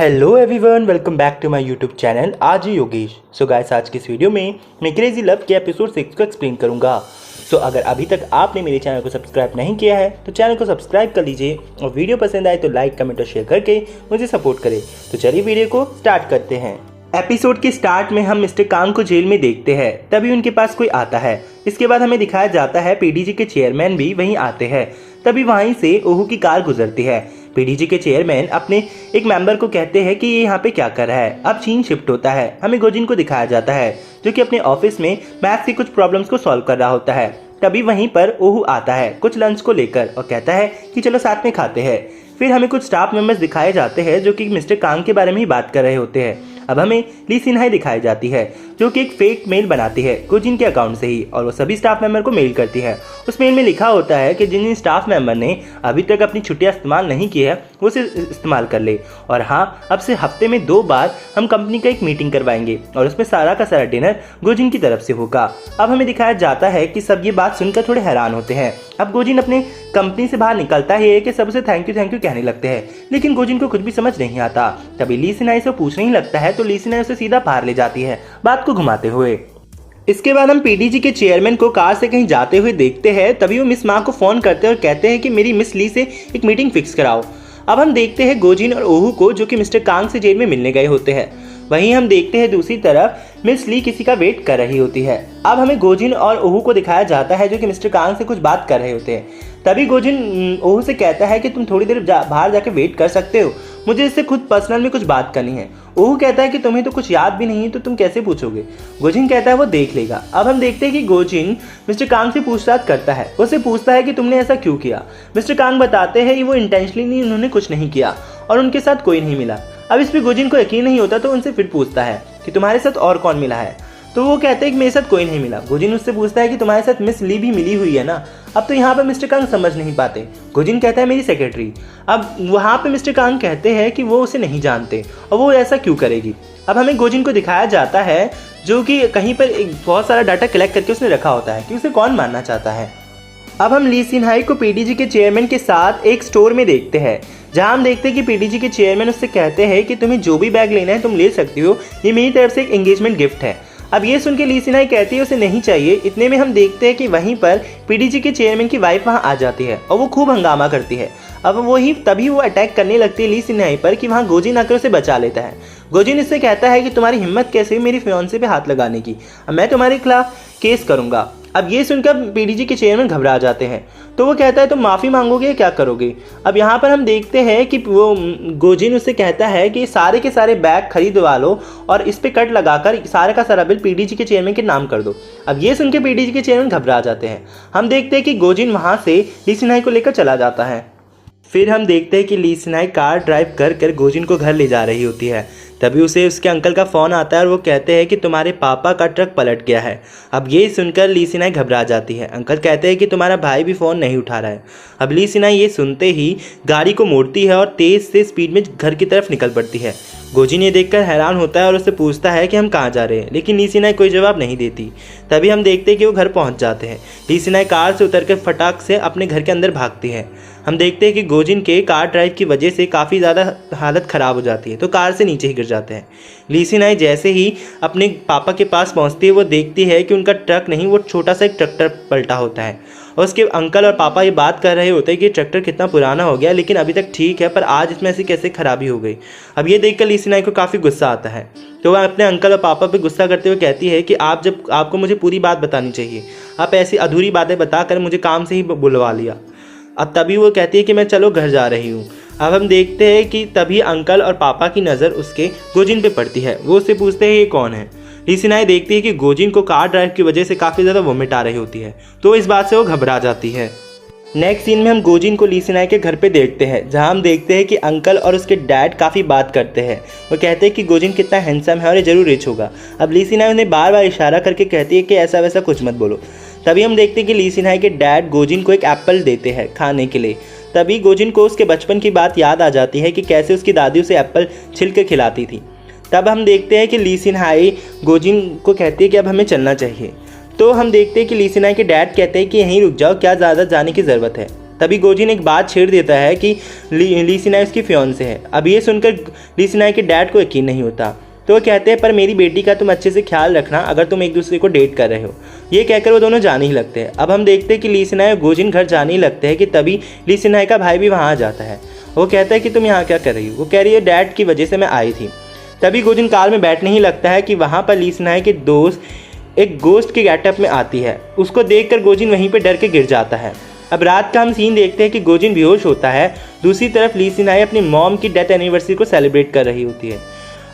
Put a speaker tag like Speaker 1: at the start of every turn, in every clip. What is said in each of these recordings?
Speaker 1: Hello everyone, welcome back to my YouTube channel आज Yogesh. So guys, आज की इस वीडियो में मैं क्रेजी लव के एपिसोड 6 को एक्सप्लेन करूंगा। सो अगर अभी तक आपने मेरे चैनल को सब्सक्राइब नहीं किया है तो चैनल को सब्सक्राइब कर लीजिए और वीडियो पसंद आए तो लाइक, कमेंट और शेयर करके मुझे सपोर्ट करें। तो चलिए वीडियो को स्टार्ट करते हैं। एपिसोड के स्टार्ट में हम मिस्टर कांग को जेल में देखते हैं, तभी उनके पास कोई आता है। इसके बाद हमें दिखाया जाता है पीडीजी के चेयरमैन भी वहीं आते हैं। तभी वहीं से ओहू की कार गुजरती है। पीडीजी के चेयरमैन अपने एक मेंबर को कहते हैं कि ये यहाँ पे क्या कर रहा है। अब सीन शिफ्ट होता है, हमें गोजिन को दिखाया जाता है जो कि अपने ऑफिस में मैथ्स की कुछ प्रॉब्लम्स को सॉल्व कर रहा होता है। तभी वहीं पर ओहू आता है कुछ लंच को लेकर और कहता है कि चलो साथ में खाते हैं। फिर हमें कुछ स्टाफ मेंबर्स दिखाए जाते हैं जो कि मिस्टर कांग के बारे में ही बात कर रहे होते हैं। अब हमें ली सिन्हाई दिखाई जाती है जो कि एक फेक मेल बनाती है गोजिन के अकाउंट से ही, और वो सभी स्टाफ मेंबर को मेल करती है। उस मेल में लिखा होता है कि जिन स्टाफ मेंबर ने अभी तक अपनी छुट्टियां इस्तेमाल नहीं की है वो उसे इस्तेमाल कर ले। और हाँ, अब से हफ्ते में 2 बार हम कंपनी का एक मीटिंग करवाएंगे और उसमें सारा का सारा डिनर गोजिन की तरफ से होगा। अब हमें दिखाया जाता है कि सब ये बात सुनकर थोड़े हैरान होते हैं। अब गोजिन अपने कंपनी से बाहर निकलता है कि सबसे थैंक यू कहने लगते हैं, लेकिन गोजिन को कुछ भी समझ नहीं आता। तभी ली सिन्हाई से पूछने ही लगता है तो ली सिन्हाई उसे सीधा बाहर ले जाती है बात को घुमाते हुए। इसके बाद हम पीडीजी के चेयरमैन को कार से कहीं जाते हुए देखते हैं। तभी वो मिस माँ को फोन करते हैं और कहते हैं कि मेरी मिस ली से एक मीटिंग फिक्स कराओ। अब हम देखते हैं गोजिन और ओहू को जो कि मिस्टर कांग से जेल में मिलने गए होते हैं। वहीं हम देखते हैं दूसरी तरफ मिस ली किसी का वेट कर रही होती है। अब हमें गोजिन और ओहू को दिखाया जाता है जो कि मिस्टर कांग से कुछ बात कर रहे होते हैं। तभी गोजिन ओहू से कहता है कि तुम थोड़ी देर बाहर जाकर वेट कर सकते हो, मुझे इससे खुद पर्सनल में कुछ बात करनी है। ओहू कहता है कि तुम्हें तो कुछ याद भी नहीं है तो तुम कैसे पूछोगे। गोजिन कहता है वो देख लेगा। अब हम देखते हैं कि गोजिन मिस्टर कांग से पूछताछ करता है। उससे पूछता है कि तुमने ऐसा क्यों किया। मिस्टर कांग बताते हैं कि वो इंटेंशनली नहीं, उन्होंने कुछ नहीं किया और उनके साथ कोई नहीं मिला। अब इस पर गोजिन को यकीन नहीं होता तो उनसे फिर पूछता है कि तुम्हारे साथ और कौन मिला है। तो वो कहते हैं कि मेरे साथ कोई नहीं मिला। गोजिन उससे पूछता है कि तुम्हारे साथ मिस ली भी मिली हुई है ना। अब तो यहाँ पर मिस्टर कांग समझ नहीं पाते। गोजिन कहता है मेरी सेक्रेटरी। अब वहाँ पे मिस्टर कांग कहते हैं कि वो उसे नहीं जानते और वो ऐसा क्यों करेगी। अब हमें गोजिन को दिखाया जाता है जो कि कहीं पर एक बहुत सारा डाटा कलेक्ट करके उसने रखा होता है कि उसे कौन मानना चाहता है। अब हम ली सिन्हाई को पीडीजी के चेयरमैन के साथ एक स्टोर में देखते हैं जहां हम देखते हैं कि पीडीजी के चेयरमैन उससे कहते हैं कि तुम्हें जो भी बैग लेना है तुम ले सकती हो, ये मेरी तरफ से एक एंगेजमेंट गिफ्ट है। अब ये सुन के ली सिन्हाई कहती है उसे नहीं चाहिए। इतने में हम देखते हैं कि वहीं पर पीडीजी के चेयरमैन की वाइफ वहां आ जाती है और वो खूब हंगामा करती है। अब तभी वो अटैक करने लगती है ली सिन्हाई पर कि वहाँ गोजिन आकर उसे बचा लेता है। गोजिन इससे कहता है कि तुम्हारी हिम्मत कैसे मेरी फियांसे पे हाथ लगाने की, मैं तुम्हारे खिलाफ केस करूंगा। अब ये सुनकर पीडीजी के चेयरमैन घबरा जाते हैं तो वो कहता है तुम माफ़ी मांगोगे या क्या करोगे। अब यहाँ पर हम देखते हैं कि वो गोजिन उससे कहता है कि सारे के सारे बैग खरीदवा लो और इस पे कट लगाकर सारे का सारा बिल पीडीजी के चेयरमैन के नाम कर दो। अब ये सुन के पीडीजी के चेयरमैन घबरा जाते हैं। हम देखते हैं कि गोजिन वहाँ से ली सिन्हाई को लेकर चला जाता है। फिर हम देखते हैं कि ली सिन्हाई कार ड्राइव कर गोजिन को घर ले जा रही होती है। तभी उसे उसके अंकल का फ़ोन आता है और वो कहते हैं कि तुम्हारे पापा का ट्रक पलट गया है। अब ये सुनकर ली सिन्हाई घबरा जाती है। अंकल कहते हैं कि तुम्हारा भाई भी फ़ोन नहीं उठा रहा है। अब ली सिन्हाई ये सुनते ही गाड़ी को मोड़ती है और तेज़ से स्पीड में घर की तरफ निकल पड़ती है। गोजिन ये देखकर हैरान होता है और उससे पूछता है कि हम कहाँ जा रहे हैं, लेकिन ली सिन्हाई कोई जवाब नहीं देती। तभी हम देखते हैं कि वो घर पहुँच जाते हैं। ली सिन्हाई कार से उतरकर फटाक से अपने घर के अंदर भागती है। हम देखते हैं कि गोजिन के कार ड्राइव की वजह से काफ़ी ज़्यादा हालत ख़राब हो जाती है तो कार से नीचे ही गिर जाते हैं। ली सिन्हाई जैसे ही अपने पापा के पास पहुंचती है वो देखती है कि उनका ट्रक नहीं, वो छोटा सा एक ट्रैक्टर पलटा होता है और उसके अंकल और पापा ये बात कर रहे होते हैं कि ट्रैक्टर कितना पुराना हो गया लेकिन अभी तक ठीक है, पर आज इसमें ऐसी कैसे खराबी हो गई। अब ये देखकर ली सिन्हाई को काफ़ी गुस्सा आता है तो वह अपने अंकल और पापा पे गुस्सा करते हुए कहती है कि आपको मुझे पूरी बात बतानी चाहिए, आप ऐसी अधूरी बातें बताकर मुझे काम से ही बुलवा लिया। अब तभी वो कहती है कि मैं चलो घर जा रही हूँ। अब हम देखते हैं कि तभी अंकल और पापा की नज़र उसके गोजिन पे पड़ती है। वो उससे पूछते हैं ये कौन है। ली सिन्हाई देखती है कि गोजिन को कार ड्राइव की वजह से काफ़ी ज़्यादा वोमिट आ रही होती है तो इस बात से वो घबरा जाती है। नेक्स्ट सीन में हम गोजिन को ली सिन्हाई के घर पे देखते हैं जहां हम देखते हैं कि अंकल और उसके डैड काफ़ी बात करते हैं। वो कहते हैं कि गोजिन कितना हैंडसम है और ये ज़रूर रिच होगा। अब ली सिन्हाई उन्हें बार बार इशारा करके कहती है कि ऐसा वैसा कुछ मत बोलो। तभी हम देखते हैं कि ली सिन्हाई के डैड गोजिन को एक एप्पल देते हैं खाने के लिए। तभी गोजिन को उसके बचपन की बात याद आ जाती है कि कैसे उसकी दादी उसे एप्पल छिल के खिलाती थी। तब हम देखते हैं कि ली सिन्हाई गोजिन को कहती है कि अब हमें चलना चाहिए। तो हम देखते हैं कि ली सिन्हाई के डैड कहते हैं कि यहीं रुक जाओ, क्या ज़्यादा जाने की ज़रूरत है। तभी गोजिन एक बात छेड़ देता है कि ली सिनाई उसकी फियांसे है। अब ये सुनकर ली सिनाई के डैड को यकीन नहीं होता, तो वो कहते हैं पर मेरी बेटी का तुम अच्छे से ख्याल रखना अगर तुम एक दूसरे को डेट कर रहे हो। ये कहकर वो दोनों जाने ही लगते हैं। अब हम देखते हैं कि ली सिनाई और गोजिन घर जाने ही लगते हैं कि तभी ली सिनाई का भाई भी वहाँ आ जाता है। वो कहता है कि तुम यहाँ क्या कर रही हो। वो कह रही है डैड की वजह से मैं आई थी। तभी गोजिन कार में बैठने ही लगता है कि वहाँ पर ली सिनाई के दोस्त एक गोस्ट के गेटअप में आती है। उसको देखकर गोजिन वहीं पर डर के गिर जाता है। अब रात का हम सीन देखते हैं कि गोजिन बेहोश होता है। दूसरी तरफ ली सिनाई अपनी मॉम की डेथ एनिवर्सरी को सेलिब्रेट कर रही होती है।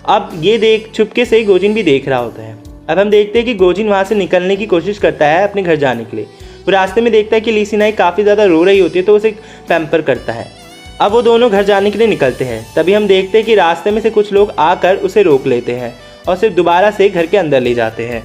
Speaker 1: अब ये देख चुपके से ही गोजिन भी देख रहा होता है। अब हम देखते हैं कि गोजिन वहाँ से निकलने की कोशिश करता है अपने घर जाने के लिए। वो रास्ते में देखता है कि ली सिनाई काफ़ी ज़्यादा रो रही होती है, तो उसे पैम्पर करता है। अब वो दोनों घर जाने के लिए निकलते हैं। तभी हम देखते हैं कि रास्ते में से कुछ लोग आकर उसे रोक लेते हैं और सिर्फ दोबारा से घर के अंदर ले जाते हैं।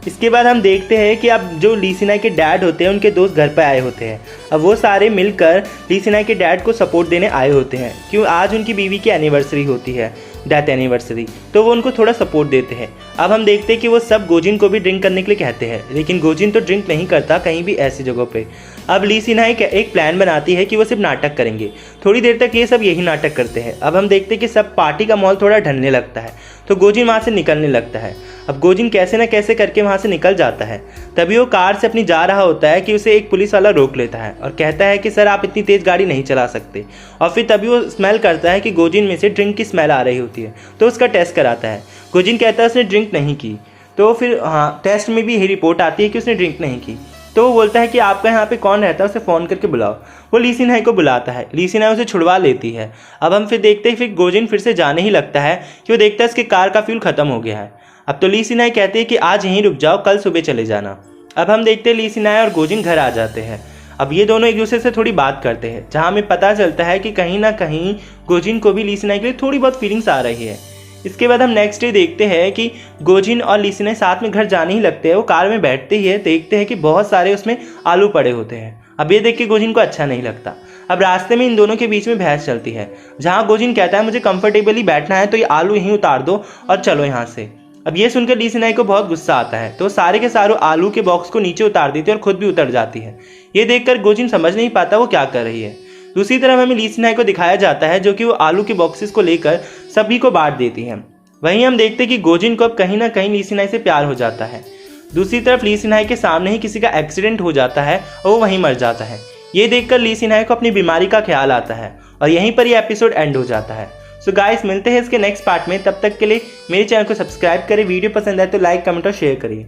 Speaker 1: इसके बाद हम देखते हैं कि अब जो ली सिनाई के डैड होते हैं उनके दोस्त घर पर आए होते हैं। अब वो सारे मिलकर ली सिनाई के डैड को सपोर्ट देने आए होते हैं, क्यों आज उनकी बीवी की एनिवर्सरी होती है, डेथ एनिवर्सरी, तो वो उनको थोड़ा सपोर्ट देते हैं। अब हम देखते हैं कि वो सब गोजिन को भी ड्रिंक करने के लिए कहते हैं, लेकिन गोजिन तो ड्रिंक नहीं करता कहीं भी ऐसी जगहों पे। अब ली सिनाई एक प्लान बनाती है कि वो सिर्फ नाटक करेंगे। थोड़ी देर तक ये सब यही नाटक करते हैं। अब हम देखते हैं कि सब पार्टी का माहौल थोड़ा ढलने लगता है, तो गोजिन वहाँ से निकलने लगता है। अब गोजिन कैसे ना कैसे करके वहाँ से निकल जाता है। तभी वो कार से अपनी जा रहा होता है कि उसे एक पुलिस वाला रोक लेता है और कहता है कि सर आप इतनी तेज़ गाड़ी नहीं चला सकते। और फिर तभी वो स्मेल करता है कि गोजिन में से ड्रिंक की स्मेल आ रही होती है, तो उसका टेस्ट कराता है। गोजिन कहता है उसने ड्रिंक नहीं की, तो फिर टेस्ट में भी यही रिपोर्ट आती है कि उसने ड्रिंक नहीं की। तो वो बोलता है कि आपका यहाँ पे कौन रहता है, उसे फ़ोन करके बुलाओ। वो ली सिनाई को बुलाता है। ली सिनाई उसे छुड़वा लेती है। अब हम फिर देखते हैं फिर गोजिन फिर से जाने ही लगता है कि वो देखता है उसके कार का फ्यूल ख़त्म हो गया है। अब तो ली सिनाई कहती है कि आज यहीं रुक जाओ, कल सुबह चले जाना। अब हम देखते हैं ली सिनाई और गोजिन घर आ जाते हैं। अब ये दोनों एक दूसरे से थोड़ी बात करते हैं, जहाँ हमें पता चलता है कि कहीं ना कहीं गोजिन को भी ली सिनाई के लिए थोड़ी बहुत फीलिंग्स आ रही है। इसके बाद हम नेक्स्ट डे देखते हैं कि गोजिन और ली सिनाई साथ में घर जाने ही लगते हैं। वो कार में बैठते ही है, देखते हैं कि बहुत सारे उसमें आलू पड़े होते हैं। अब ये देख के गोजिन को अच्छा नहीं लगता। अब रास्ते में इन दोनों के बीच में बहस चलती है, जहाँ गोजिन कहता है मुझे कंफर्टेबली बैठना है, तो ये आलू यहीं उतार दो और चलो यहाँ से। अब ये सुनकर ली सिनाई को बहुत गुस्सा आता है, तो सारे के सारे आलू के बॉक्स को नीचे उतार देती है और खुद भी उतर जाती है। ये देखकर गोजिन समझ नहीं पाता वो क्या कर रही है। दूसरी तरफ हमें ली सिनाई को दिखाया जाता है, जो कि वो आलू के बॉक्सेस को लेकर सभी को बांट देती है। वहीं हम देखते हैं कि गोजिन को अब कहीं ना कहीं ली सिनाई से प्यार हो जाता है। दूसरी तरफ ली सिनाई के सामने ही किसी का एक्सीडेंट हो जाता है और वो वहीं मर जाता है। ये देखकर ली सिनाई को अपनी बीमारी का ख्याल आता है और यहीं पर ये एपिसोड एंड हो जाता है। सो गाइस, मिलते हैं इसके नेक्स्ट पार्ट में। तब तक के लिए मेरे चैनल को सब्सक्राइब करें, वीडियो पसंद आए तो लाइक, कमेंट और शेयर करिए।